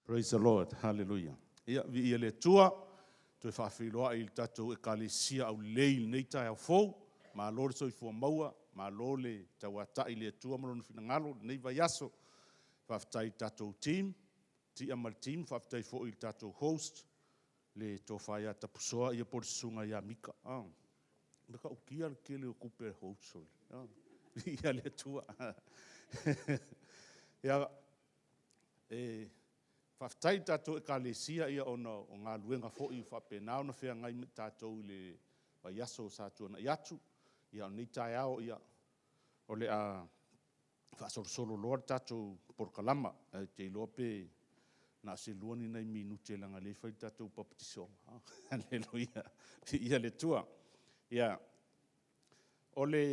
Praise the Lord. Hallelujah. Ia vi le tua to fa filoa il tatou e kalesia au leil nei tai au fou ma lor so fo maua ma lole tawata ile tua mo no finangalo nei vai aso fa tai tatou team ti amal team fa tai fo il tatou host le to fa ya tapusoa ia por sunga ya mika meka ukia ke le kupe host so ia le tua ia Whaftai tātou e kalesia ia o ngā luenga fo'i whapenao na whea ngai me tātou le waiaso sa tuana i atu. Ia o nei tai ao ia o le a whaasolo loa tātou porkalama. Te loa pe na se luani nei minute langa le whai tātou papatisonga. Halleluia. Ia le tua. Ia o le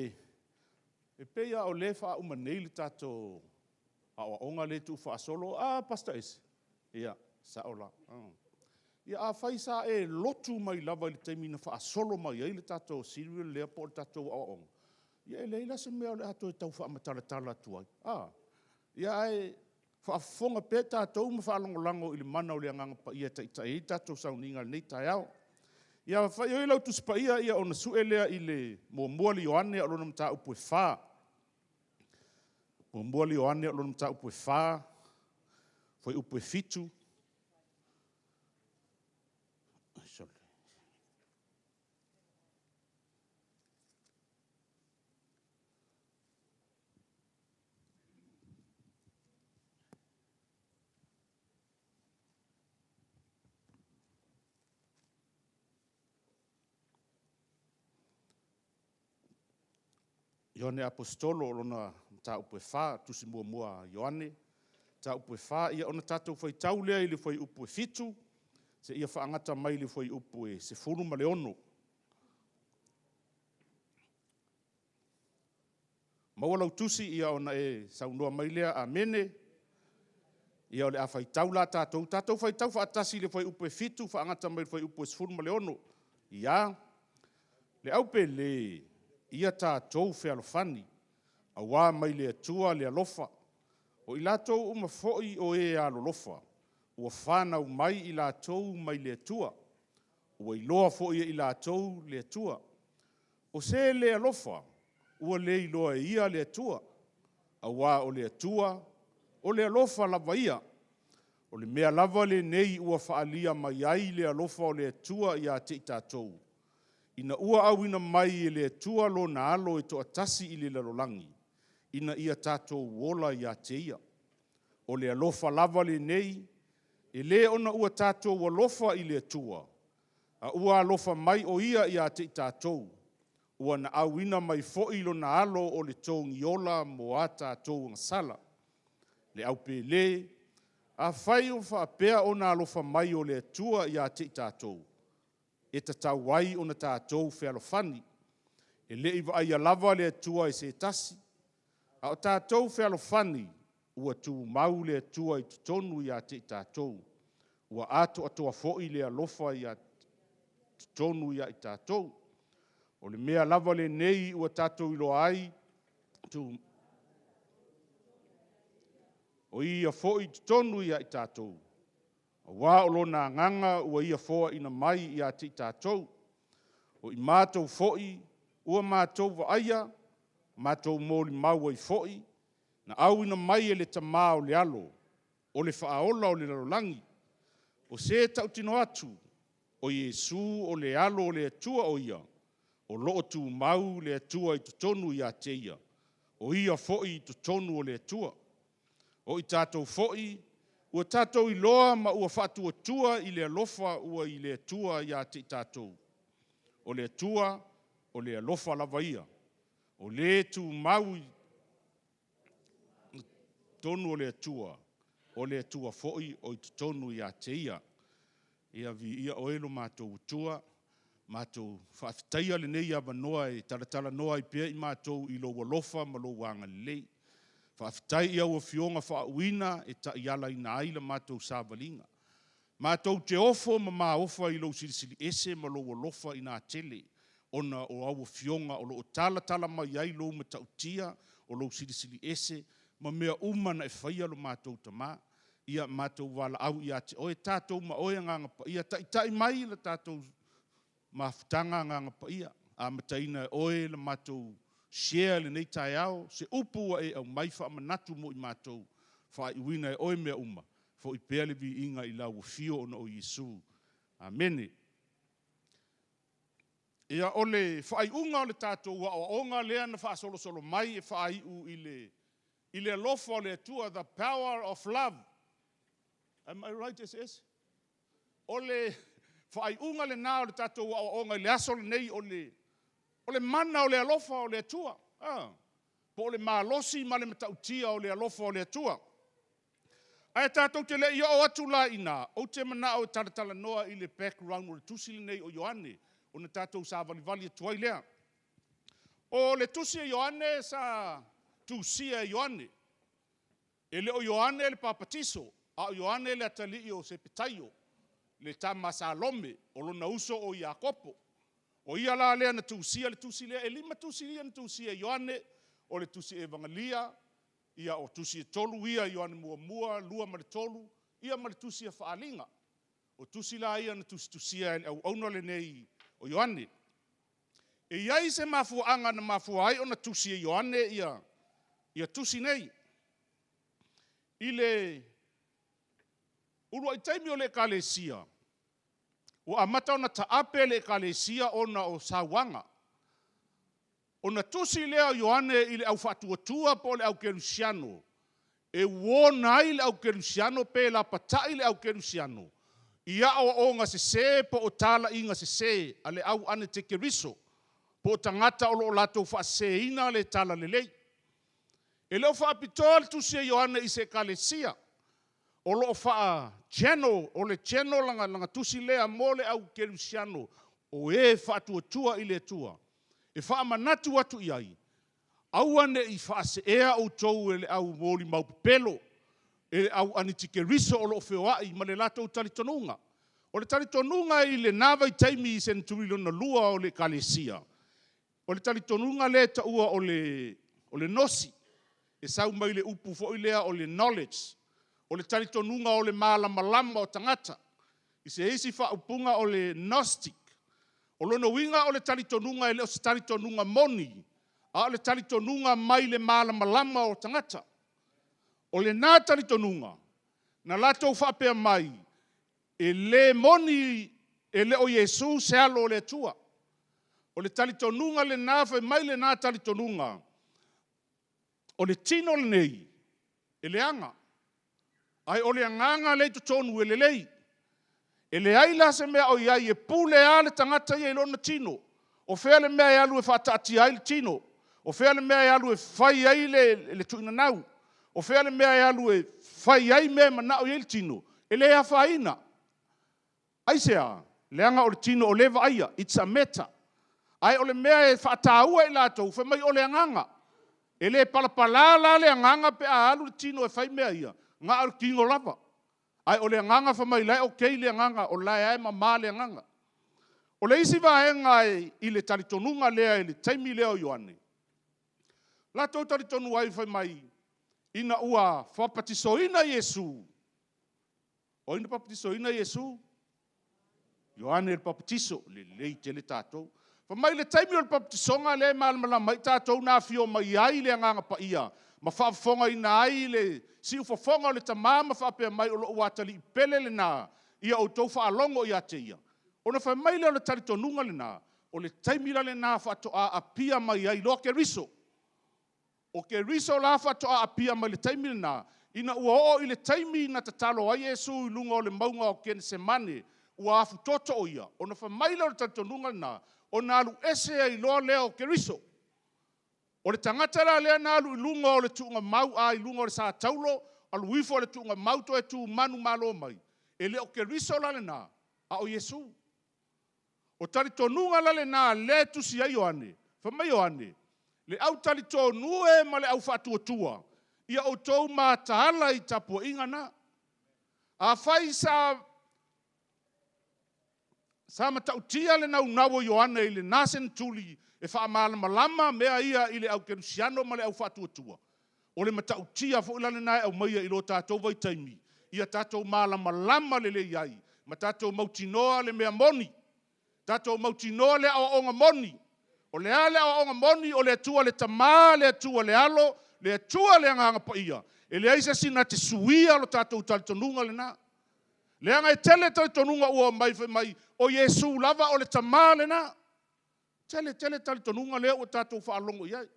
e peia o le wha umanei le tātou a onga le tu whaasolo. Pastor ese. Ia, saola. Ia, a whaisa e lotu mai lava i le teimina wha solo mai ei le tātou serial lea po le tātou aonga. Ia, e leila se mea le ato e tau wha amatala tuai. Ia, e whaafonga pe tātou ma whaalongolango i le mana o le anganga pa ia ta i tātou sauninga nei tai au. Ia, whai oi lau tuspa ia o na sue lea i le mua li oane a lona mta upu e wha. Mua li oane a lona mta upu e wha. Foi upu e fitu. Sorry. Ioane apostolo lona ta upu e wha, tusi mua Ioane. Ta upu e wha, ia ona tātou whai tau lea i le whai upu e fitu, se ia whaangata mai le whai upu e se furu ma le ono. Maualau tusi ia ona e saunua mai lea a mene, ia o le a whai tau la tātou whai tau whaatasi le whai upu e fitu, whaangata mai le whai upu e se furu ma le ono. Ia, le aupe le ia tātou whealofani, a wā mai le atua le alofa, o i lātou uma fo'i o e alolofa, ua whanau mai i lātou mai le atua, ua i loa fo'i i lātou le atua. O se le alofa, ua le i loa ia le atua, a wā o le atua, o le alofa lava ia, o le mea lava le nei ua whaalia mai ai le alofa o le atua i a te i tātou. Ina ua awina mai i le atua lo na alo e toatasi i le lalolangi. Ina ia tātou wola ia te ia. O le alofa lava le nei, e le ona ua tātou walofa i le atua. A ua alofa mai o ia te tātou. Ua na awina mai fo'ilo na alo o le tongi ola mo a tātou ngasala. Le aupe le, a whai o whaapea o na alofa mai o le atua ia te tātou. E tatau wai o na tātou whealofani. E le iwa aia lava le atua e se tasi. A o tātou whealofani, ua tū mau le atua i tutonu i a te tātou. Ua ato atoa fo'i le alofa i a tutonu i a i tātou. O le mea lava le nei ua tātou ilo ai. O ia fo'i tutonu i a i tātou. O wā o lona nganga ua ia fo'a ina mai i a te tātou. O i mātou fo'i, ua mātou wa aia, mātou mōli maua i fo'i, na auina mai e le tamā o le alo, o le whaaola o le lalolangi, o se tau tino atu, o Iesu o le alo o le atua o ia, o loo tu mau le atua i tutonu i a te ia, o ia fo'i i tutonu o le atua, o i tātou fo'i, ua tātou i loa ma ua whatu atua i le alofa ua i le atua i a te tātou, o le atua o le alofa lava ia, o le tu mau tonu o le atua fo'i o i tonu i a te ia. Ia vi ia o elo mātou utua, mātou whaafitaia le nei ava noa e taratala noa i pia i mātou i lo walofa ma lo wanga lei. Whaafitai ia ua fionga whaauina e ta iala i na aila mātou sāvalinga. Mātou te ofo ma ofa i lo sirisiri ese ma lo walofa i nā tele. Ona o au fionga o lo tala mai ai lo matautia o lo sirisiri ese ma mea umana e whaia lo mātou tamā ia mātou wala au ia te oe tātou ma oe nganga pa ia tai mai la tātou mafutanga nganga pa ia a mataina oe la mātou share le nei tai au se upu e au mai wha manatu mo I mātou wha I wina e oe mea uma fo I pea le vi inga I lau fio ona o Yesu. Amene. Ia ole wha unga o le tātou wa o onga lea na wha solo mai e wha u I le lofo le tua, the power of love. Am I right, SS? Ole wha unga le nā o le tātou wa o onga le aso le nei ole mana o le alofa o le atua. Po ole malosi ma le matautia o le alofa o le atua. Ai tātou te le ia o atu la ina, o te mana o taratala noa I le background o le tusi le nei o Ioane, o na tātou sa valivali atuai lea. O le tusi e Ioane sa tusia e Ioane. E le o Ioane le papatiso, a o Ioane le atali o se petaio, le tama sa lome, o lona uso o Iakopo. O ia la lea na tusia le tusi lea, e lima tusi lea na tusia e Ioane, o le tusi e Evangelia, ia o tusi e tolu, ia Ioane mua, lua ma le tolu, ia ma le tusi e Faalinga. O tusi la ia na tusia e au auna le nei o Ioane. E iai se mafuanga na mafuai o na tusi e Ioane ia tusi nei. Ile urua I taimi o le ekalesia. O amata ona taape le ekalesia ona o sauanga. Ona tusi lea o Ioane I le au fatuatua po le au kerusiano. E wona I le au kerusiano pe la patai le au kerusiano. Ia o onga se po o tala inga se ale au ane te keriso. Po tangata o lo lato fa se ina le tala le lei. E leo wha apitol tusi e Ioane I se ekalesia. O lo wha channel, o le channel langa tusi lea mo le au kerusiano. O e wha tua I le tua. E wha manatu atu iai. Auane I wha se ea o tou e le au moli maupelo. E au anitike riso o lo whioai ma le lato talitonunga. O le talitonunga I le nava I taimi I senturi lona lua o le kalesia. O le talitonunga le taua o le nosi. E sau mai le upu fo ilea o le knowledge. O le talitonunga o le malama o tangata. I se eisi wha upunga o le gnostic. O lono winga o le talitonunga e le o se talitonunga moni. A o le talitonunga mai le malama o tangata. O le nā talitonunga. Na lato whapea mai. E le moni e le o Yesu se alo o le tua. O le talitonunga le nā whai mai le nā talitonunga. O le tino le nei. E le anga. Ai o le anganga le tutonu e le lei. E le aila se mea o iai e pule a le tangata i e lona tino. O fea le mea e alu e whaatati ai le tino. O fea le mea e alu e whai ai le tuina nau. O fea le mea e alu e whai ai mea manao i le tino. E le a whaina. Ai sea, le anga o le tino o lewa aia. It's a meta. Ai o le mea e whaataua i lato. Wha mai o le anganga. E le palapalala le anganga pe a alu le tino e whai mea ia. Nga al kingo lava. Ai o le anganga wha mai lai o kei le anganga. O lai ai ma le anganga. O le isi vahenga I le talitonunga lea I le taimi lea o Ioane. La tau talitonu ai whai mai. Ina ua whapatisoina Yesu. O ina papatisoina Yesu. Ioane le papatiso. Le lei te le tātou. Wha mai le taimi o le papatisonga le malama mai tātou nā fio mai ai le anganga pa ia. Ma whaafonga ina ai le si ufafonga o le tamama whaapea mai o lo uatali I pele le nā. Ia o tau whaalongo I ate ia. O na whai mai le o le talitonunga le nā. O le taimila le nā whaatoa a pia mai ai loa ke riso. O ke riso la whaatoa a pia mai le taimila nā. Ina ua o I le taimi na tatalo ai Yesu I lunga o le maunga o kene se mane. Ua afu toto o ia. O na whai mai le o le talitonunga le nā. O na alu ese ai loa lea o ke riso. O le tangata la lea na alu I lunga o le tuunga mau a I lunga o le saa taulo. Alu wifo o le tuunga mau to e tu manu malo mai. E le o ke riso la le nā. A o Yesu. O talitonunga la le nā le tusi ai Ioane. Whamai Ioane. Le au talitonu e ma le au whatuatua. Ia o tau mā tahala I tapua inga nā. A whai sa matautia le nau nawo Ioane I le nasen tuli e wha malama mea ia I le au kerusiano ma le au whatuatua. O le matautia fo ilane nai au maia I lo tātou vai taimi. ia tātou malama le iai. Ma tātou mautinoa le mea moni. Tātou mautinoa le aonga moni. O le ale aonga moni, o le atua le tamā, le atua le alo, le atua le anganga pa ia. E le aisa sina te suia lo tātou talitonunga le nā. Le anga e tele talitonunga ua mai, o Yesu lava o le tamā le nā. Tele talitonunga lea o tātou whaalongo iai.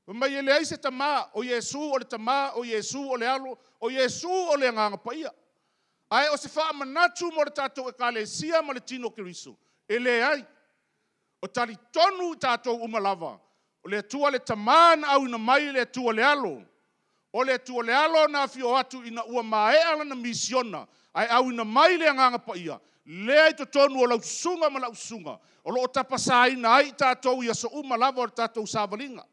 Mai e le aisa tamā, o Yesu o le tamā, o Yesu o le alo, o Yesu o le anganga pa ia. Ai o se wha manatu mo le tātou e kalesia ma le tino kiriso. E le ai. O tali tonu tātou umalava. O le atua le tamāna au ina mai le atua le alo. O le atua le alo na fio atu ina ua maea na misiona. Ai au ina mai le anganga pa ia. Le ai to tonu o lausunga ma lausunga. O lo o tapasa ina ai tātou ia so umalava o le tātou sāvalinga.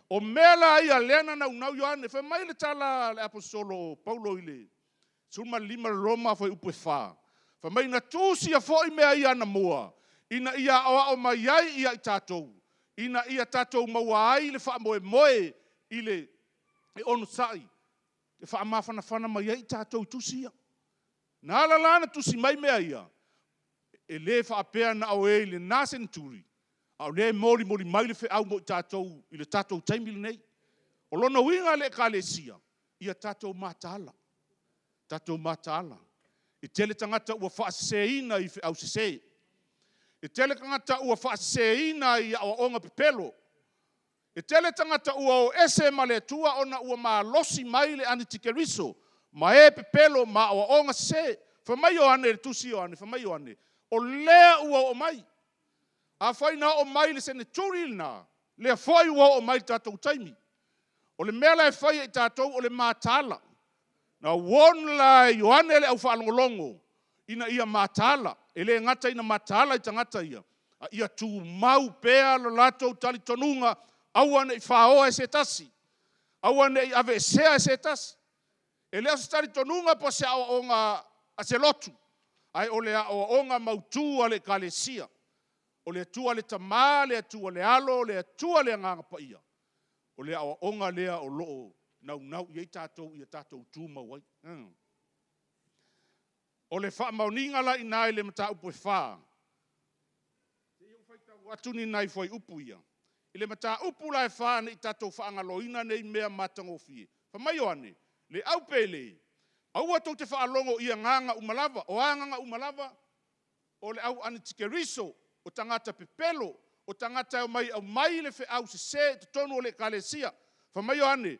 O mela ia lena na unau Ioane. Fe mai le tala le apostolo Paulo ile. Suma lima Roma foi upe wha. Fa mai na tūsi a foi mea ia na mua. Ina ia o mai ai ia i tātou. Ina ia tātou maua ai le wha moe ile e ono sai. Le wha mawhana mai ai tātou tūsi ia. Nā ala lana tūsi mai mea ia. E le wha apea na au e le nāsen tūri. Au le mori mai le wha au mo i tātou i le tātou taimili nei. O lona winga le ka le sia. Ia tātou mātala. Tātou mātala. I tele tangata ua whaaseina i au sese. I tele tangata ua whaaseina i au onga pepelo. I tele tangata ua o ese ma le tua ona ua maa losi mai le anitikeriso. Ma e pepelo ma au onga sese. Whamai o ane, le tusi o ane, whamai o ane. O lea ua o mai. A whaina o mai le sene turilna. Lea whai ua o mai tātou taimi. O le mela e whai e tātou o le mātala. Na won la Ioane le au whaalongolongo. Ina ia mātala. Ele ngata ina mātala i tangata ia. A ia tū mau pēa lo lato tali tonunga. Awane i whaoa e se tasi. Awane i ave sea e se tasi. Ele aso tali tonunga po se awa onga a se lotu. Ai ole awa onga mautua le kalesia. Ole atua le tamā, le atua le alo, le atua le nganga pa ia. Ole awa onga lea o loo. Nau, i tātou tūma wai. O le wha mauninga la i nai le mata upo e wha. Te iu whaitau atu ni nai fwai upu ia. I le mata upu la e wha na i tātou whaangaloina nei mea matango fie. Whamai o ane, le au pele. Au atou te whaalongo ia nganga umalava. O nganga umalava, o le au anitikeriso, o tangata pepelo, o tangata au mai le whe au se te tonu o le kalesia. Whamai o ane,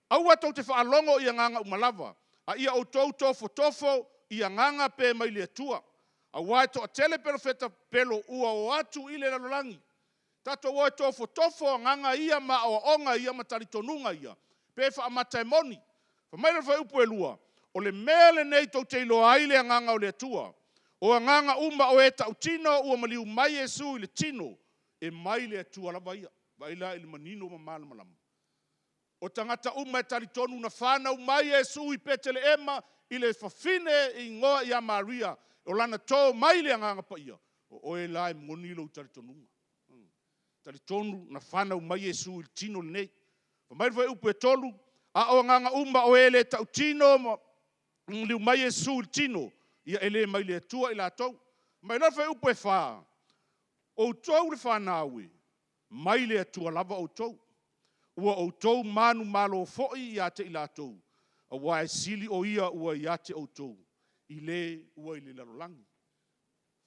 au atou te whaalongo ia nganga umalava. A ia o tau tofo ia nganga pe mai le atua. A wai to a tele perfeta pelo ua o atu ile na lolangi. Tato wai tofo nganga ia ma o onga ia matari tonunga ia. Pe wha amata e moni. Fa mai rafai upu e lua. O le mele nei tau teilo aile a nganga o le atua. O a nganga uma o e tau tino ua maliu mai Yesu i le tino. E mai le atua lava ia. Vaila ili manino ma malama. O tangata uma e tali tonu na whanau mai Yesu i petele ema i le whawhine i ngoa i a Maria. O lana tō mai le anganga pa ia. O oe lai monilo i tali tonunga. Tali tonu na whanau mai Yesu i tino le nei. O mai rwai upu e tolu. A o nganga uma o ele tau tino ma liu mai Yesu i tino. Ia ele mai le atua i la tau. Mai rwai upu e wha. O tau le whanawe. Mai le atua lava o tau. Ua o tau manu malo fo'i i ate i lātou. A wae sili o ia ua i ate o tau. I le ua i le lalolangi.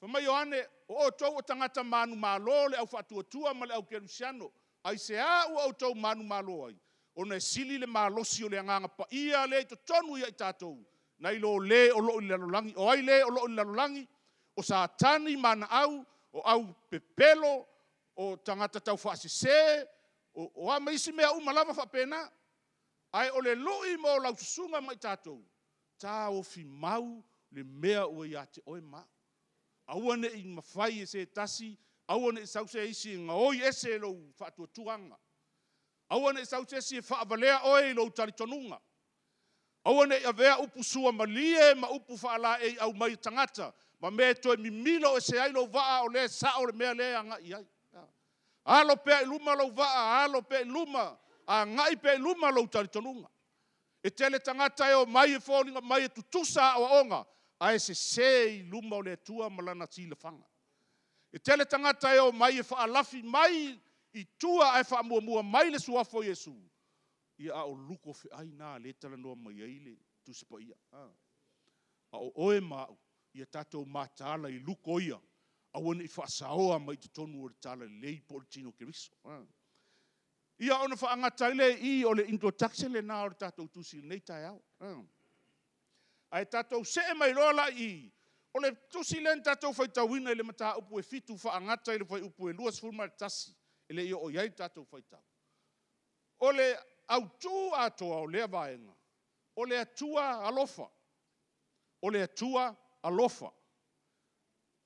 Whamai o ane, o tau o tangata manu malo le au whatuatua ma le au kerusiano. Ai se a ua o tau manu malo ai. O ne sili le malosi o le anganga pa ia le to tonu ia i tātou. Na ilo le o lo i lalolangi. O ai le o lo i lalolangi. O sa tani mana au pepelo. O tangata tau whaasise. O ama isi mea umalava whapena. Ai o le lui mo lau susunga mai tātou. Tā o fi mau le mea ua ia te oe ma. Awane i mawhai e se tasi. Awane i sause isi ngā oi ese lo whaatua tuanga. Awane i sause isi e whaavalea oe lo tali tonunga. Awane i avea upu sua malie ma upu whaala e au mai tangata. Ma mea toi mimilo e se ailo waa o le sao le mea lea nga i ai. Alo pe luma lo va, alo pe luma, a ngai pe luma lo tali tonunga. E tele tangata e o mai e fōlinga mai e tutusa o onga. Ai se I luma o le tua malana tila whanga. E tele tangata e o mai e whaalafi mai I tua ai whaamuamua mai le suafo Yesu. Ia a o luko fe ai nā le tala noa mai eile tusipa ia. A o oe mau, ia tātou mātala I luko ia. A wana I whaasaoa mai te tonu o le tala lei po le tino Keriso. Ia ona whaangata ile I o le Tutoatasi le nā o le tātou tusi nei tai au. Ai tātou se mai rola I. O le tusi le tātou whaitawina le mata upu e fitu whaangata ile whai upu e luas fulma le tasi. Ile I o iai tātou whaitau. O le autu atoa o lea vaenga. O le atua alofa. O le atua alofa.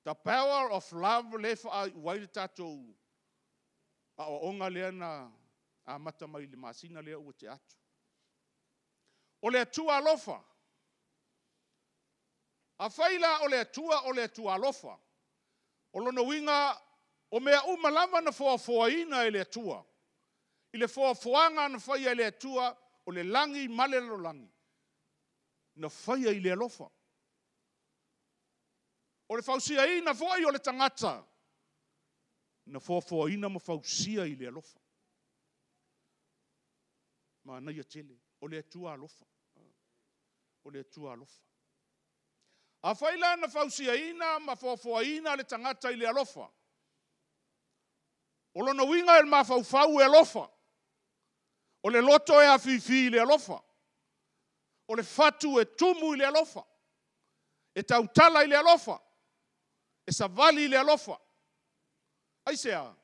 The power of love le wha wai le tātou. A o onga lea na a mata mai le masina lea ua te atu. O le atua alofa. A whaila o le atua alofa. O lona winga o mea umalama na foafoaina e le atua. I le foafoanga na whaia e le atua o le langi male lo langi. Na whaia I le alofa. O le fausia ina foi o le tangata. Na foafoaina ma fausia I le alofa. Ma na ia tele. O le atua alofa. O le atua alofa. A whaila na fausia ina ma foafoaina le tangata I le alofa. O lona winga e mafaufau e alofa. O le loto e afifi I le alofa. O le fatu e tumu I le alofa. E tautala I le alofa. E savali I le alofa. Ai sea.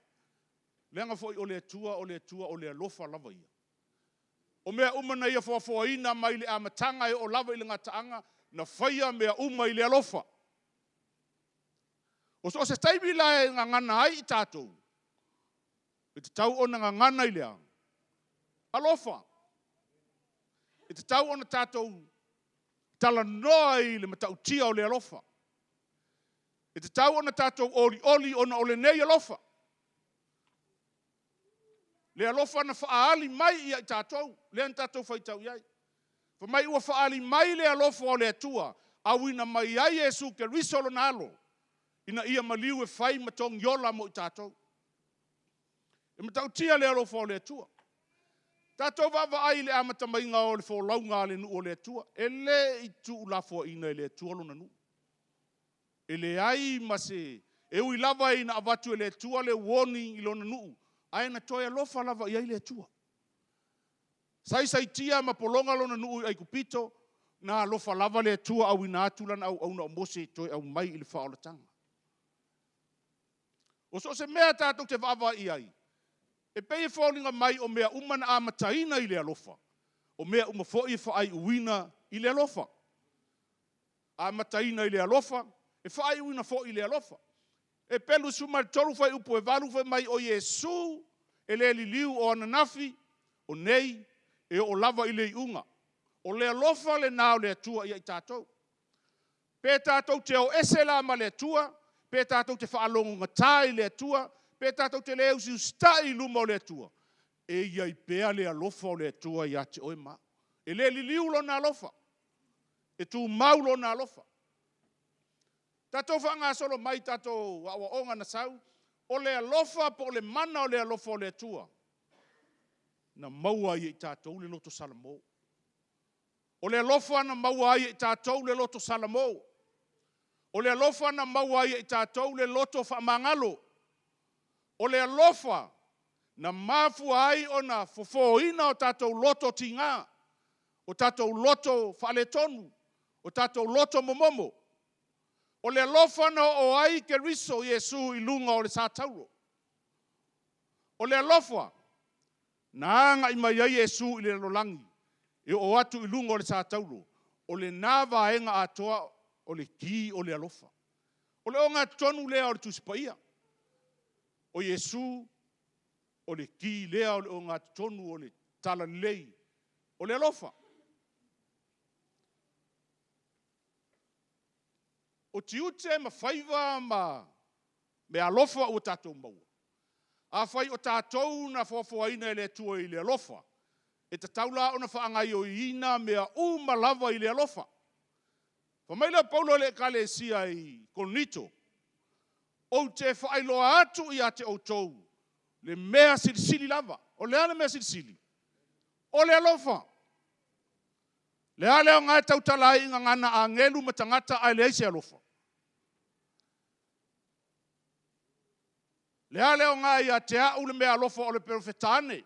Leanga foi o le atua, o le atua, o le alofa lava ia. O mea umana ia foafoaina mai le amatanga e o lava I le ngataanga. Na whaia mea uma I le alofa. O so se taimi la e ngangana ai I tātou. E te tau ona ngangana I lea. Alofa. E te tau ona tātou tala noa I le matautia o le alofa. E te tau ona tātou oli ona o le nei alofa. Le alofa na whaali mai I tātou. Le an tātou whaitau iai. Fa mai ua whaali mai le alofa o le atua. Awina mai ai Yesu ke risolo nalo. Ina ia maliu e whai matong yola mo I tātou. E matautia le alofa o le atua. Tātou wawa ai le amata mai ngā o le wholaunga le nu o le atua. E le I tu ulafo ina le atua lona nu. E le ai mase. E ui lava ina avatu le atua le warning I lona nu. Ai na toi alofa lava I le atua. Sai tia ma polonga lona nu ai kupito. Na alofa lava le atua au ina atulan au na mose toi au mai I le whaolatanga. O so se mea tātou te wawa I ai. E pei e whaulinga mai o mea umana a mataina I le alofa. O mea umafoi e whaai uina I le alofa. A mataina I le alofa. E whaai uina fo I le alofa. E pelu suma toru whai upo e valu whai mai o Yesu. E le liliu o ananafi. O nei. E o lava I le iunga. O le alofa le nao le atua I tātou. Pe tātou te o ese la ma le atua. Pe tātou te whaalongo ngatai le atua. Pe tātou te leo si ustai luma o le atua. E iai pea le alofa o le atua I ate oe ma. E le liliu lo na alofa. E tu mau lo na alofa. Tātou whanga solo mai tātou wa onga na sau. O le alofa po le mana o le alofa o le atua. Na maua I tātou le loto salamo. O le alofa na maua I tātou le loto salamo. O le alofa na maua I tātou le loto whamangalo. O le alofa na mafu ai o na fofoina o tātou loto tinga. O tātou loto whaletonu. O tātou loto momomo. O le alofa na o ai ke riso Yesu I lunga o le sātauro. O le alofa na anga I mai ai Yesu I le lolangi. E o atu I lunga o le sātauro. O le nava enga atoa o le ki o le alofa. O le onga tonu lea o le tusipaia. O Yesu o le ki lea o le onga tonu o le tala lei. O le alofa. O tiute ma whaiva ma me alofa o tātou maua. A whai o tātou na whawaina le tua I le alofa. e te taula ona whaangai o ina mea malava i le alofa. Whamaila Paulo le kalesia i Korinito. O te whaailoa atu i a te outou. Le mea silisili lava. O le ana mea silisili. O le alofa. Le ale o ngai tautala i ngana a ngelu matangata ai le eise alofa. Le ale o ngai a te au le mea alofa o le profetane.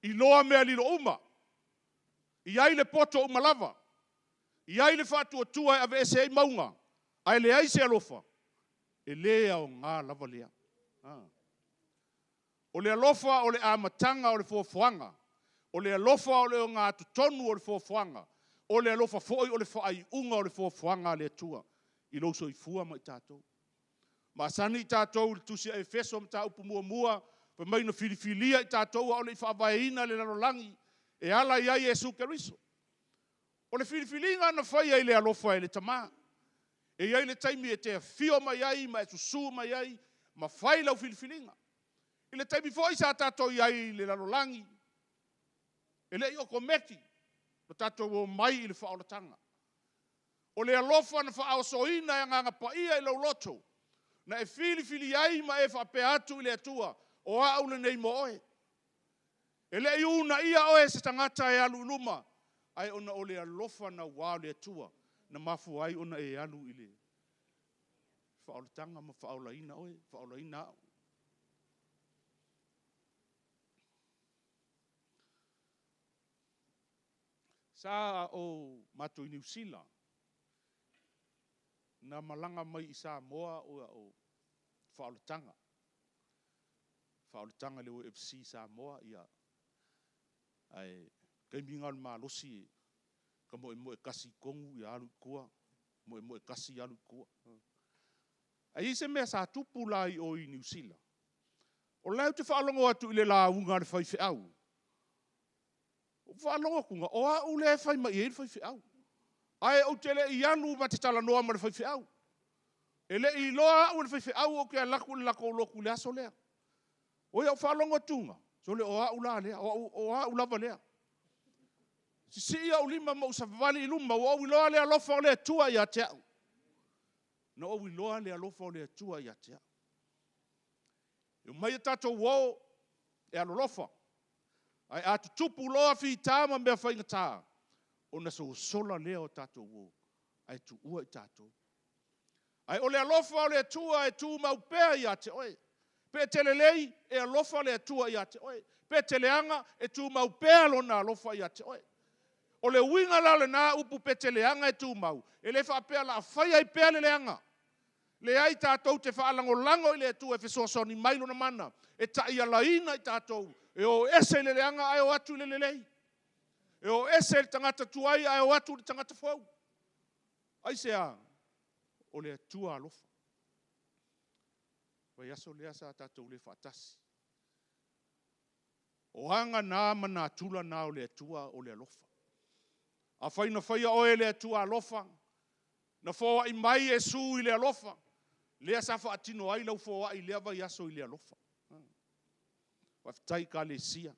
I loa mea lilo uma. I ai le poto uma lava. I ai le whātua tua ave ese ei maunga. Ai le eise alofa. E lea o ngā lava lea. O le alofa o le amatanga o le fuafuanga. O le alofa o le o ngā tutonu o le fuafuanga. O le alofa foi o le whaai unga o le fuafuanga le tua. I loso i fua mai tātou. Ma sani i tātou le tusi a Efeso ma tā upu mua. Pa mai na filifilia i tātou o le whaawaina le lalolangi. E ala i ai Jesu Keriso. O le filifilinga na whai ai le alofa e le tamā. E iai le taimi e te fio mai ai, ma e susu mai ai, ma whai lau filifilinga. I le taimi fo isa tātou i ai le lalolangi. E le i o komeki, ma tātou o mai i le whaolatanga. O le alofa na whaosoina e nganga paia i lau loto. Na e filifili ai ma e whape atu i le atua, o au le nei mo oe. E le i una ia oe se tangata e alu luma, ai ona o le alofa na wā le atua. Na mafu ai ona e alu i le whaolatanga ma whaolaina oe, whaolaina au. Sa o mato i New Zealand, na malanga mai i Samoa o whaolatanga. Whaolatanga le o FC Samoa ia. Ai, kaiminga o malosi e. Ka moe kasi kongu i alu kua. Moe kasi alu kua. Ai se mea sa tupu lai o i New Zealand. O leo te whaalongo atu i le la unga le whai whiau. O whaalongo kunga, o a ule e whai mai e le whai whiau. Ai o te le i anu ma te tala noa ma le whai whiau. E le i loa au le whai whiau o kia laku le lako loku le aso lea. O ia o whaalongo tunga. So le o a ula lea, o a ulava lea. Si ia o lima ma usafavali i luma, o au iloa le alofa o le atua i a te au. Na o iloa le alofa o le atua i a te au. E mai tatou wao e alolofa. Ai atu tupu loa fi tāma mea whainga tā. O na so sola lea o tatou wao. Ai tu ua i tatou. Ai o le alofa o le atua e tu mau pēa i a te oe. Pe tele lei e alofa le atua i a te oe. Pe tele anga e tu mau pēa lo na alofa i a te oe. O le winga la le nā upu pete leanga e tū mau. E le whaapea la whai ai pēa le leanga. Le ai tātou te whaalango lango i le tū e whesosoni mailo na mana. E tai ala ina i tātou. E o ese le leanga ai o atu le lelei. E o ese le tangata tuai ai o atu le tangata whau. Ai se a. O le atua alofa. Vai aso lea sa tātou le whaatasi. O anga nā mana tula nā o le atua o le alofa. A whaina whaia oe le atua alofa. Na whaua i mai e su i le alofa. Lea sa wha atino ai lau whaua i lea vai aso i le alofa. Waftai ka le sia.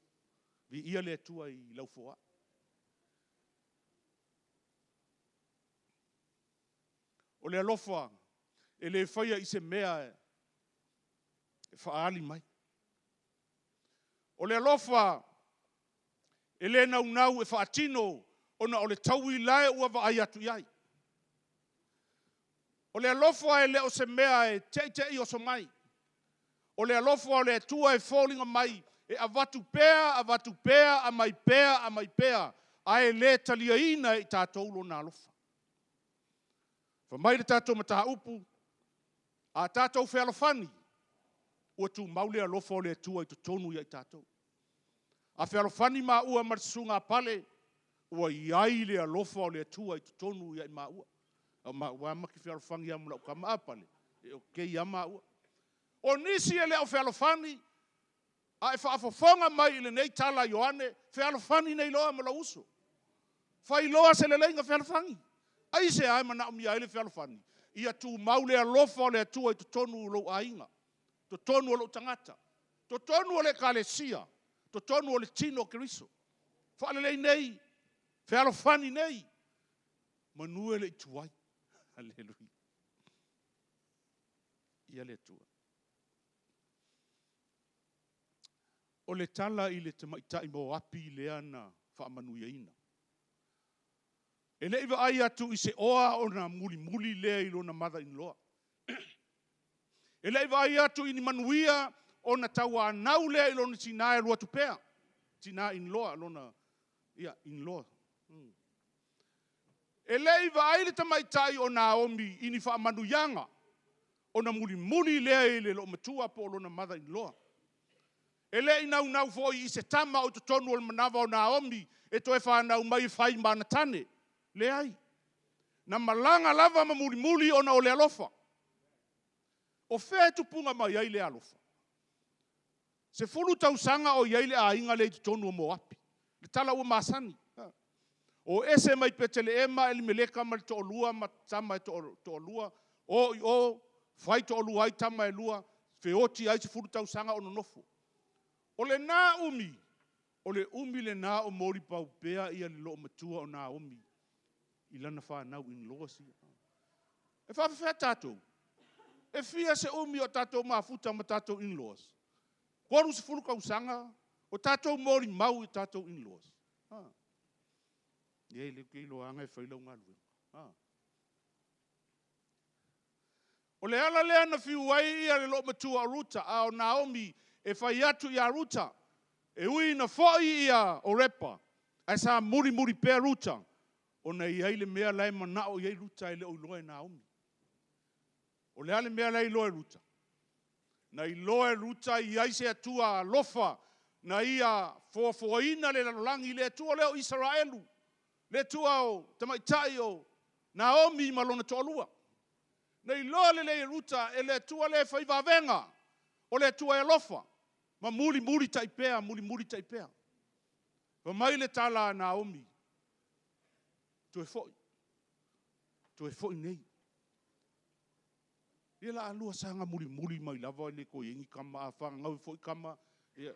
Vi ia le atua i lau whaua. O le alofa. E le whaia i se mea e whaali mai. O le alofa. E le nau e wha atino. Ona o le tau i lae ua wa ai atu iai. O le alofa e le o se mea e te i o so mai. O le alofa o le tua e fallinga mai. E avatu pēa, a mai pēa. A e le talia ina i tātou lo na alofa. Fa mai le tātou mataha upu. A tātou whea alofani. Ua tu maule alofa o le tua i tonu i tātou. A whea alofani ma ua marsunga pale. Ua iai le alofa o le atua i tonu i maua. O maua maki whialofani amula o ka maapale. E o kei a maua. O nisi e le o whialofani. A e whaafofonga mai i le nei tala Ioane. Whialofani nei loa mala uso. Whai loa se le leinga whialofani. Ai se ai mana umi ai le whialofani. Ia tu mau le alofa o le atua i tonu lo ainga. To tonu o lo tangata. To tonu o le kalesia. To tonu o le tino Keriso. Whaalelei nei. Whialo whani nei. Manue le ituai. Hallelujah. Ia le tua. O le tala i le tamaitai mo api lea na whaamanuia ina. E le iwa ai atu i se oa o na muli lea i lona mother-in-law. E le iwa ai atu i ni manuia o na taua anau lea i lona tina e lua tupea. Tina in-law, lona, ia, in-law. E le iwa ai le tamaitai o Naomi i ni whaamanuianga. O na muli lea i le lo matua po lona mother-in-law. E le i nau foi i se tama o tonu o le manawa o Naomi e toe whanau mai whai mana tane. Le ai. Na malanga lava ma muli o na o le alofa. O whea tupunga mai ai le alofa. Se fulu tausanga o iai le a inga le tonu o Moapi. Le tala ua masani. O ese mai petele ema eli meleka ma to olua ma tama to olua. O whai to olua ai tama e lua. Feoti ai se fulu tausanga o nonofo. O le nā umi, o le umi le nā o mori pau pea ia le loo matua o nā umi. I lana whanau in loa si. E whawhawhea tātou. E fia se umi o tātou mafuta ma tātou in laws. Koru se fulu kausanga, o tātou mori mau i tātou in laws. Iei le keilo anga e whailau ngā lue. O le ala lea na fiu ai ia le loo matua o ruta, a o Naomi, e whai atu i a ruta, e ui na whai ia o repa, ai sa muri pēr ruta, o na iai le mea lai manao iai ruta e le o iloa e Naomi. O le ale mea lai iloa e ruta. Na iloa e ruta iai se atua lofa, na ia foafoaina le lalolangi le atua leo Israelu, le atua o tamaitai o Naomi malona tolua. Na iloa le ruta e le atua le whaivavenga, o le atua e lofa. Ma muri taipea. Wa mai le tala a Naomi. Toe foi nei. Ia la alua sanga muri mai lava le ko yengi kama a whanga ngau foi kama. Ia,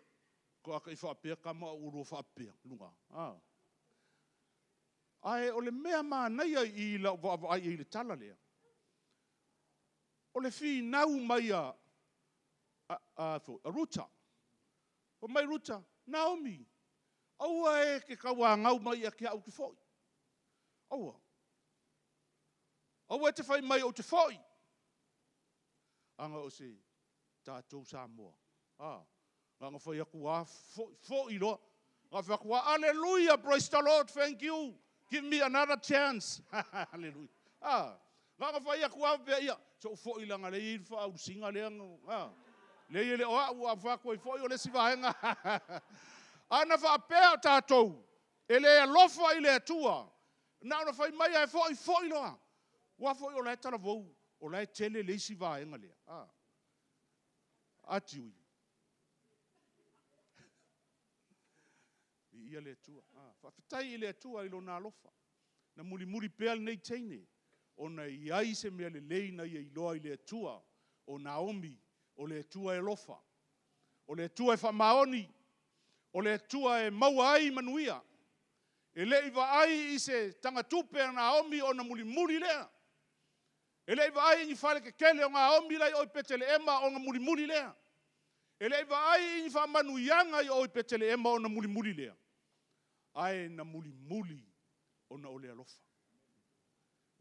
ko aka i whaapea kama o uro whaapea. Lunga. Ai, o le mea maa nei i la ai i le tala lea. O le fi nau mai a ruta. O mai ruta, Naomi. Aua e ke kaua ngau mai a ke au te foi. Aua. Aua e te whai mai o te foi. Anga o se tātou Samoa. Anga whai aku a foi loa. Anga whai aku a, hallelujah, praise the Lord, thank you. Give me another chance. Hallelujah. Anga whai aku a vea ia. So foi langa le i wha au singa leanga. Le ele oa ua whako i foi o le sivahenga. Ana whaapea tātou. E le alofa i le atua. Na ona whai mai e foi loa. Ua foi o le tala vau. O le tele le sivahenga lea. Atiui. Ia le atua. Whawhitai i le atua i lo nā alofa. Na muri pea nei teine. O na iai se mea le leina i loa i le atua. O Naomi. O le tua e lofa. O le tua e whamaoni. O le tua e maua ai manuia. E le iwa ai i se tangatupe a Naomi o na muri lea. E le iwa ai i whale ke kele o ngā omi lai o i petele ema o ngā muri lea. E le iwa ai i whamanuianga i o i petele ema o na muri lea. Ai na muri o na ole alofa.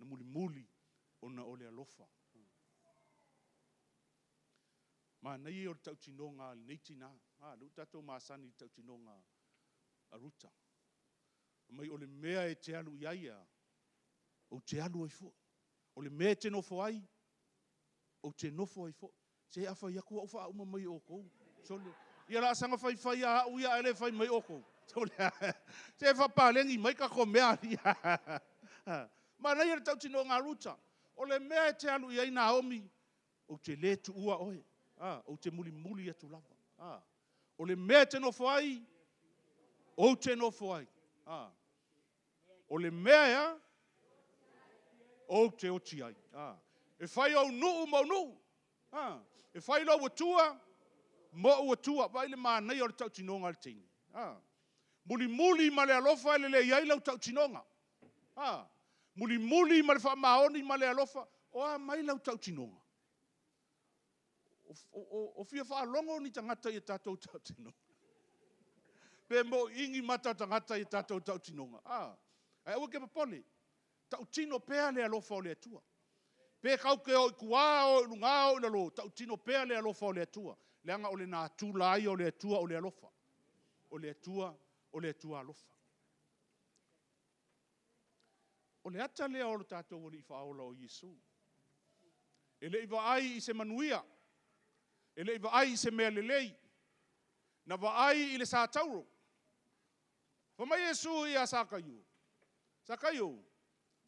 Na muri o na ole alofa. Ma nei o tau tinonga nei tina. Lu tatou maasani tau tinonga a ruta. Mai o le mea e te alu iaia. O te alu ai fo. O le mea te nofo ai. O te nofo ai fo. Se awha iaku au wha uma mai o kou. Ia la sanga whai a uia ele whai mai o kou. Se whapalengi mai ka ko mea. Ma nei o tau tinonga a ruta. O le mea e te alu iai Naomi. O te le tu ua oe. O te muli atu lava. O le mea te nofo ai, o te nofo ai. O le mea o te oti ai. E whai au nuu mau nuu. E whai lau atua, mo ua tua. Vai le maa nei o le tau tinonga le teini. Muli ma le alofa ele le iai lau tau tinonga. Muli ma le whaamaoni ma le alofa, o a mai lau tau tinonga. O fia whaalongo ni tangata i tātou tau tinonga. Pe mo ingi mata tangata i tātou tau tinonga. Ai awa ke papole, tau tino pea le alofa o le atua. Pe kau ke o kua o lunga o lalo, tau tino pea le alofa o le atua. Leanga o le nā tūlai o le atua o le alofa. O le atua alofa. O le ata lea o le tātou o le iwhaola o Yesu. E le iwa ai i se manuia. E le iwa ai i se mea lelei. Na wa ai i le sā tauro. Whamai Yesu i a sākaio. Sākaio.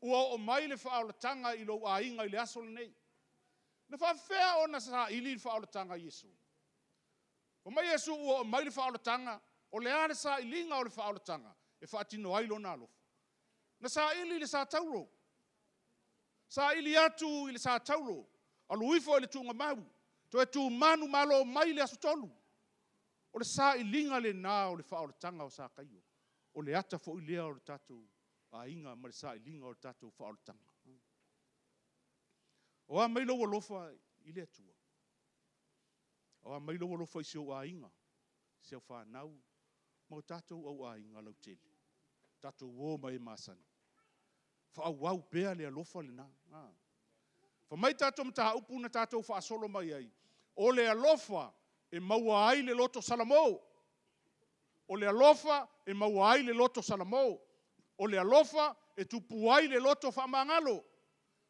Ua o mai le whaola tanga i lo a inga i le aso le nei. Na whawhea o na sā ili le whaola tanga Yesu. Whamai Yesu ua o mai le whaola tanga. O le are sā ilinga o le whaola tanga. E whaatino ailo nā lofa. Na sā ili le sā tauro. Sā ili atu i le sā tauro. Alu ifo i le tunga mau. To e tu manu malo mai le aso tolu. O le sā ilinga le nā o le whaola tanga o sā kaio. O le ata fo i lea o le tātou a inga ma le sā ilinga o le tātou whaola tanga. O a mai loa lofa i le atua. O a mai loa lofa i seo a inga. Seo whanau. Ma o tātou au a inga lau tele. Tātou wō mai māsani. Whaau pēa le alofa le nā. Whamai tātou mtaha upu na tātou whaasolo mai ai. O le alofa e maua ai le loto salamo. O le alofa e maua ai le loto salamo. O le alofa e tupu ai le loto whamangalo.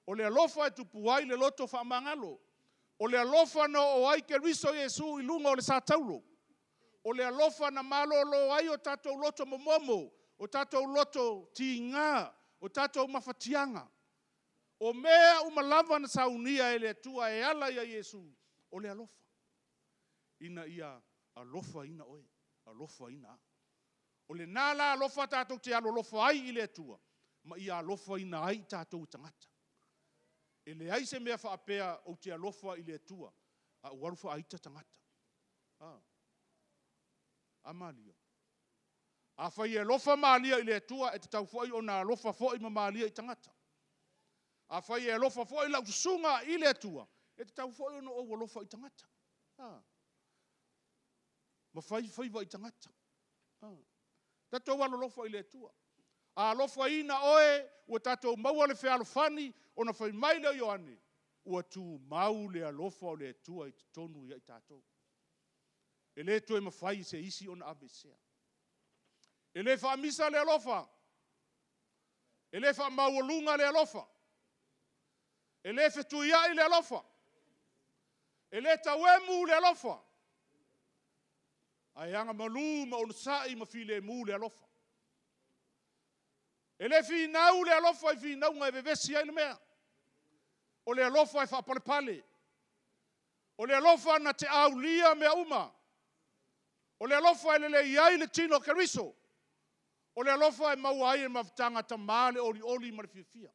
O le alofa e tupu ai le loto whamangalo. O le alofa no o ai ke riso Yesu i lunga o le sā taulo. O le alofa na malo lo ai o tātou loto momomo. O tātou loto ti ngā. O tātou mawhatianga. O mea umalava na saunia e le atua e ala ia Yesu. O le alofa. Ina ia alofa ina oe. Alofa ina. O le nala alofa tātou te alo alofa ai i le atua. Ma ia alofa ina ai tātou tangata. E le ai se mea whaapea o te alofa i le atua. A uarufa aita tangata. Amalia. A whai e lofa maalia i le atua e te tau fwoi o nā lofa fwoi ma maalia i tangata. A whai e lofa fwoi lau sunga i le atua e te tau fwoi o no o lofa i tangata. Ma whai wa i tangata. Tatou alo lofa i le atua. A lofa ina oe ua tatou maua le whea alofani o na whai mai leo Ioane. Ua tu mau le alofa o le atua i te tonu i tatou. E le tu e mawhai se isi o na abesea. E le whaamisa le alofa. E le whaamaualunga le alofa. E le whetuiai le alofa. E le tauemu le alofa. Ai anga malu ma onusai ma file mu le alofa. E le finau le alofa i finau ngai vevesi ai le mea. O le alofa i whaapalepale. O le alofa na te aulia mea uma. O le alofa e le iai le tino keriso. O le alofa e maua ai e mawhtanga ta male oli ma le fia.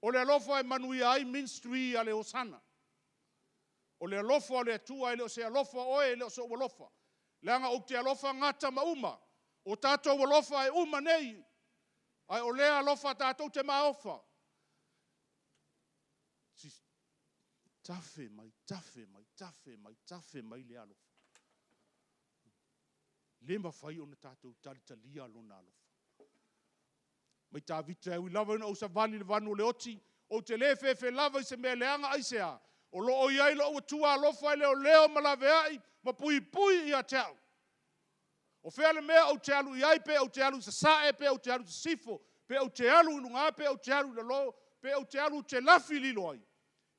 O le alofa e manui ai ministry a le Hosanna. O le alofa le atua e le o se alofa oe le o se alofa. Leanga o te alofa ngata ma uma. O tātou alofa e uma nei. Ai o lea alofa tātou te maofa. Tafe mai le alofa. Lema whai o na tātou talitalia alona alofa. Mai tā vita e ui lava ina o sa vali le vanu le oti. O te le fe lava i se mea leanga aisea. O lo o iai lo o tua alofa i leo malave ai. Ma pui i a te au. O whea le mea o te alu i ai pe o te alu sa sae pe o te alu sa sifo. Pe o te alu inunga pe o te alu le lo. Pe o te alu te lafi lilo ai.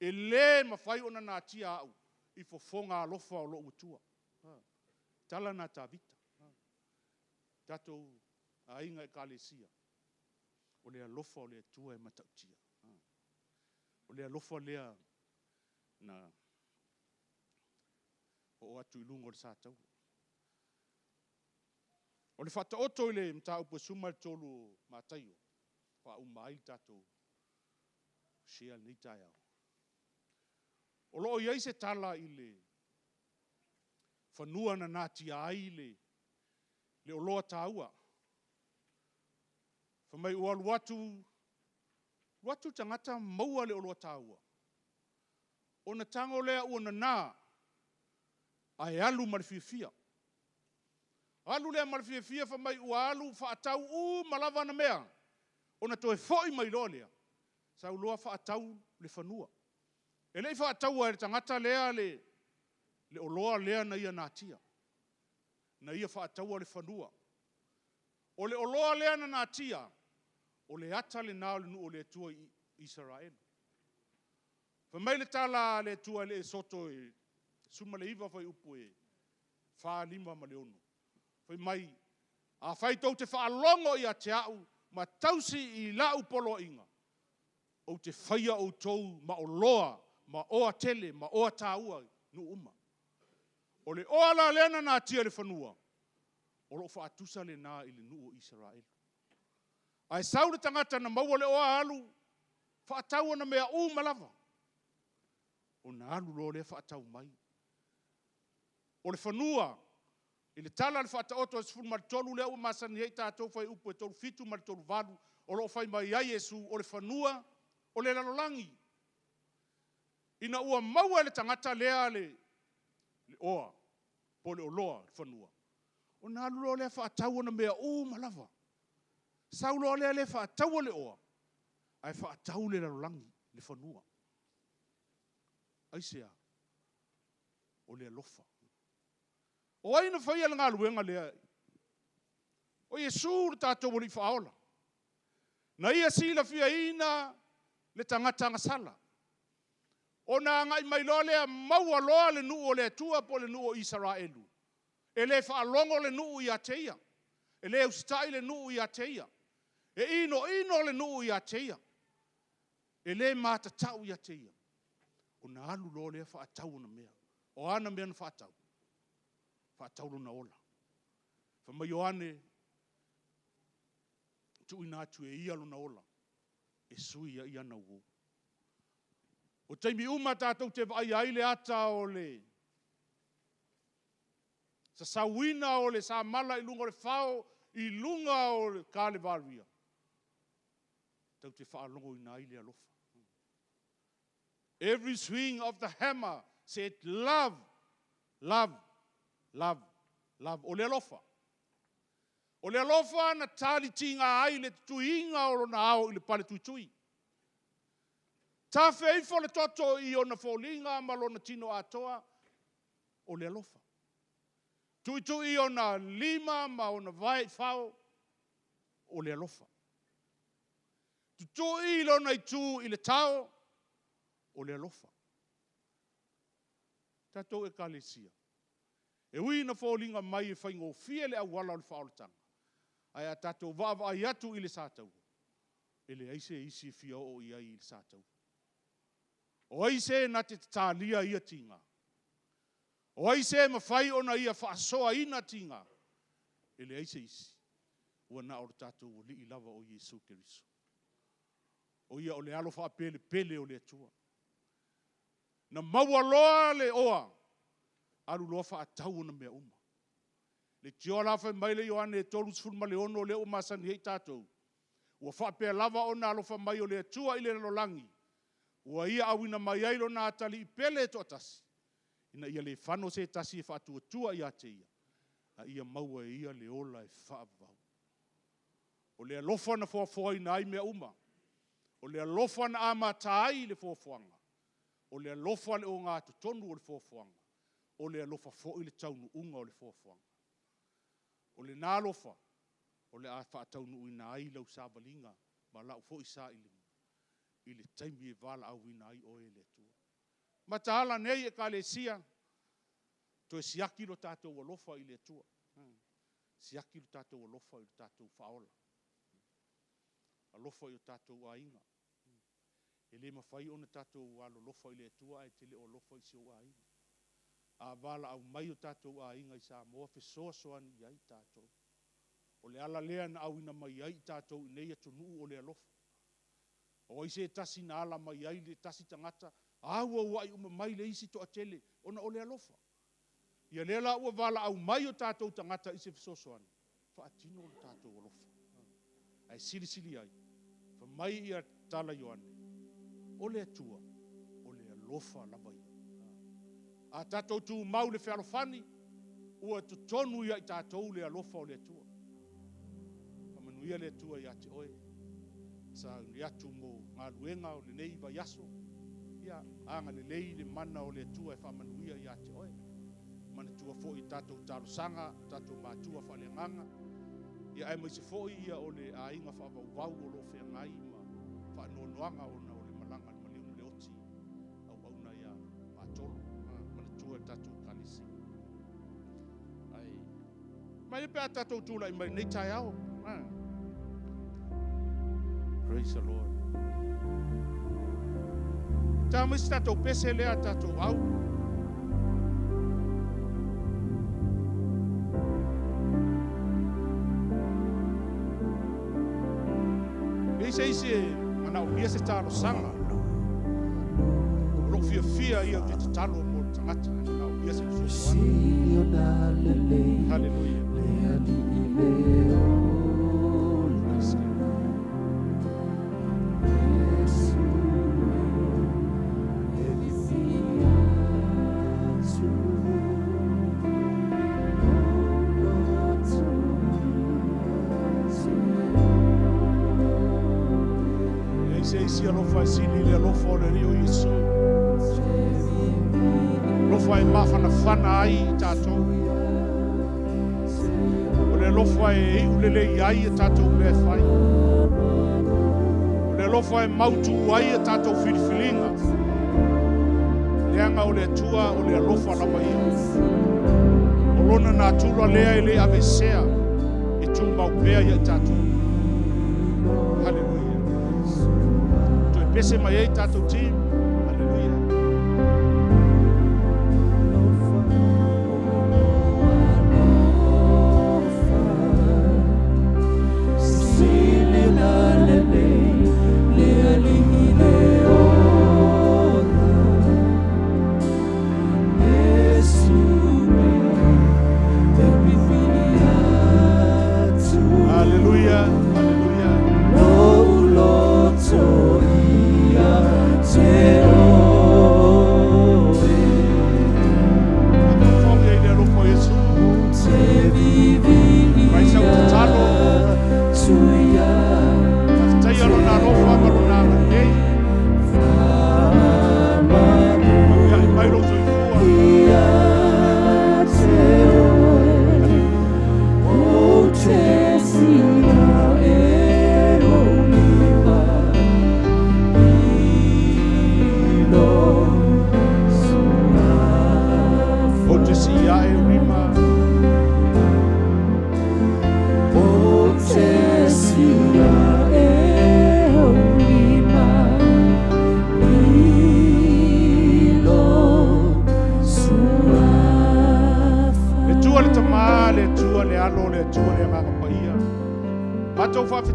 E le ma whai o na nā tia au. I fofonga alofa o lo o tua. Tala na tā vita. Tatou a inga e kalesia. O lea lofa o lea tua e matautia. O lea lofa lea na o atu ilungo le sātau. O le whata oto i le mta upo suma le tolu mātaio. Wha umai tatou shea ni tai au. O loo iai se tala i le whanua na nātia ai le o loa tāua. Whamai ua watu tangata maua le o loa tāua. O na tango lea ua na nā, ai alu marifia. Alu lea marifia whamai ua alu whaatau malava na mea. O na toe foi mai loa lea. Sau loa whaatau le whanua. E lei whaatau e tangata lea le o loa lea na ia nātia. Na ia whaatau le whanua. O le o loa lea na nātia. O le ata le nao le nu o le tua i Israel. Whamai le tala le tua le soto e suma le iwa whai upu e wha lima ma le onu. Whamai a whai tau te whaalongo i a te au ma tausi i lau polo inga. O te whaia o tau ma o loa, ma oa tele, ma oa tāua nu uma. O le oa la lena nā tia le whanua. O lo whaatusa le nā i le nu o Israel. Ai sau le tangata na maua le oa alu, whaataua na mea malava. O na alu lo le whaatau mai. O le whanua, i le tala le whaataoto e sifuru maritolu lea ua masani hei tātou whai upu e tolu fitu maritolu valu, o lo whai mai ai Yesu, o le whanua, o le lalolangi. Ina ua maua le tangata lea le oa, po le oloa le whanua. O na alu lo le whaataua na mea malava. Sau lo le whaatau le oa. Ai whaatau le lalolangi, le whanua. Ai sea, o le alofa. O aina whaia le ngā luenga lea. O Yesu le tātou wali whaola. Na ia sila fia ina le tangata ngasala. O na ngai mai lo lea maua loa le nuu o le tua po le nuu o Israelu. E le whaalongo le nuu i ateia. E le ustai le nuu i ateia. E ino le nuu i ateia. E le mātatau i ateia. O na alu lo lea whaatau na mea. O ana mea na whaatau. Whaatau na ola. Whamai o ane, tu ina atu e ia na ola. E sui ia na uo. O teimi uma tātou te vai ai le ata o le. Sa sawina o le sa mala i lunga o le whao, i lunga o le kāle varia. Tau te whaalongo i nai le alofa. Every swing of the hammer said love, love, love, love. O le alofa. O le alofa na tali tinga ai le tuinga o na au i le pale tui. Ta feifo le toto i ona fōlinga ma lona tino atoa o le alofa. Tui i ona lima ma ona vai whao o le alofa. Tui i lona i tū i le tao o le alofa. Tatou e kalesia. E ui na fōlinga mai e whaingo fie le awala o le whaoletanga. Ai a tatou vava ai atu i le sātau. E le aise isi fia o i ai i le sātau. O aise na te tālia ia tinga. O aise ma whai ona ia whaasoa ina tinga. E le aise isi. Ua na o le tātou o li i lava o Yesu Keriso. O ia o le alo wha pele o le atua. Na maua loa le oa. Alu loa wha atau na mea uma. Le tio la whai mai le Ioane e tolu sifurma le ono le uma sani hei tātou. Ua wha pēr lava o na alo wha mai o le atua i le lolangi. Ua ia awina mai ailo na atali i pele e tutoatasi. Ina ia le whano se tasi e whaatua i ate ia. A ia maua e ia le ola e whaavau. O le alofa na whaafua i nai mea uma. O le alofa na amatai le whaafuanga. O le alofa le o ngā tutonu o le whaafuanga. O le alofa fo i le taunu unga o le whaafuanga. O le nā alofa. O le a whaataunu i nai lau sābalinga. Ma lau fo i sā i le i le taimi e vala au ina ai o e le tua. Ma tahala nei e ka le sia, to e siaki lo tātou alofa i le tua. Siaki lo tātou alofa i le tātou whaola. Alofa i o tātou ainga. E le mawhai o na tātou alo lofa i le tua, e tele o alofa i sio ainga. A vala au mai o tātou ainga i sa moa fe soa soani i ai tātou. O le ala lea na au ina mai ai tātou i nei atu nuu o le alofa. O ise tasi na ala mai ai le tasi tangata. Aua wai uma mai le isi to atele. Ona o le alofa. Ia lela ua vala au mai o tātou tangata ise fisosoani. whaatino o le tātou alofa. Ai sirisiri ai. Fa mai ia tala Ioane. O le atua, o le alofa lava ia. A tātou tu mau le whealofani, ua tu tonu ia i tātou le alofa o le atua. Fa manuia le atua ia te oe. Sa ni atu mo ngā luenga o le nei va yaso. Ia anga le lei le mana o le atua e fa manuia ia te oe. Mana tua fo i tātou talo sanga, tātou mātua fa le nganga. Ia ai mai se fo ia o le ainga fa vau o lo fe ngai ma fa nonoanga o na o le malanga le maliu le oti. Au na ia mātolo. Mana tua tātou kalisi. Ai. Mai e pēr tātou tūla i mai nei tai au. Praise the Lord. Tā mai se tātou pese lea tātou au. Ise mana o lia se talo sanga. Ro fia ia te talo mo tangata na o lia se sosoana. Hallelujah. Sia lo fai sini le lo fo le rio Yesu. Lo fai mafana fana ai tato. O le lo fai ulele ai tato me fai. O le lo fai mautu ai tato filifilinga. Leanga o le tua o le lo fa la mai. O lona na tua lea ele avesea. E tu mau bea ia tato. Hallelujah. Pese mai ei tātou team. Hallelujah. Hallelujah.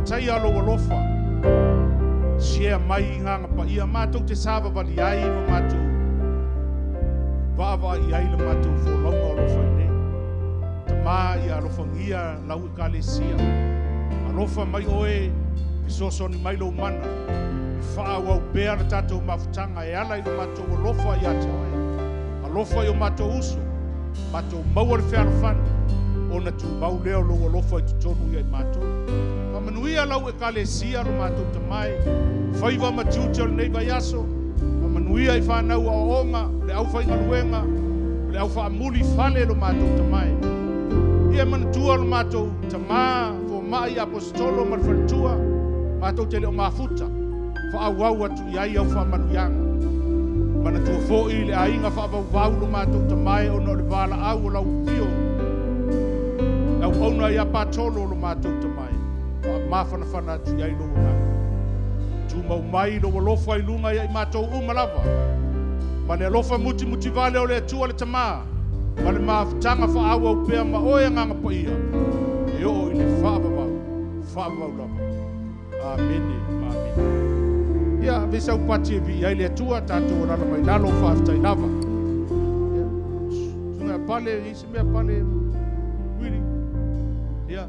Tai alo alofa. Share mai nganga pa ia matou te sava vali ai ma matou. Vava ia ile matou fo longa alofa nei. Te ma ia alofa ngia lau kalesia. Alofa mai oe pisoso ni mai lo mana. Fa wa bea le tatou mafutanga e ala ile matou alofa ia te oe. Alofa yo matou uso. Matou mau le fea fan. Ona tu mau leo lo alofa i tutonu ia matou. Manuia lau e kalesia lo matou tamai. Faiva matiuti o nei vai aso. Manuia i whanau a onga, le au whainga luenga, le au whaamuli fale lo matou tamai. Ia manatua lo matou tamā, fo mai apostolo marwhanatua, matou te leo mafuta. Whaau atu iai au whamanuianga. Manatua fo i le ainga whaavau lo matou tamai o no le wala au o lau tio. Au auna ia patolo lo matou tamai. Mafana fana tu yai lo nga. Tu mau mai lo lofa i lunga ia i matou umalava. Ma le lofa muti vale o le atua le tamā. Ma le mafutanga fa awa upea ma oe nganga pa ia. E o i le whaavavau lava. Amene, amen. Ia, vesa upati e vi iai le atua tātou rana mai nalo whaafitai lava. Sunga pale, isi mea pale, wiri. Ia.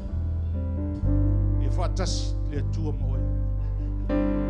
whaatasi le tua mo oe.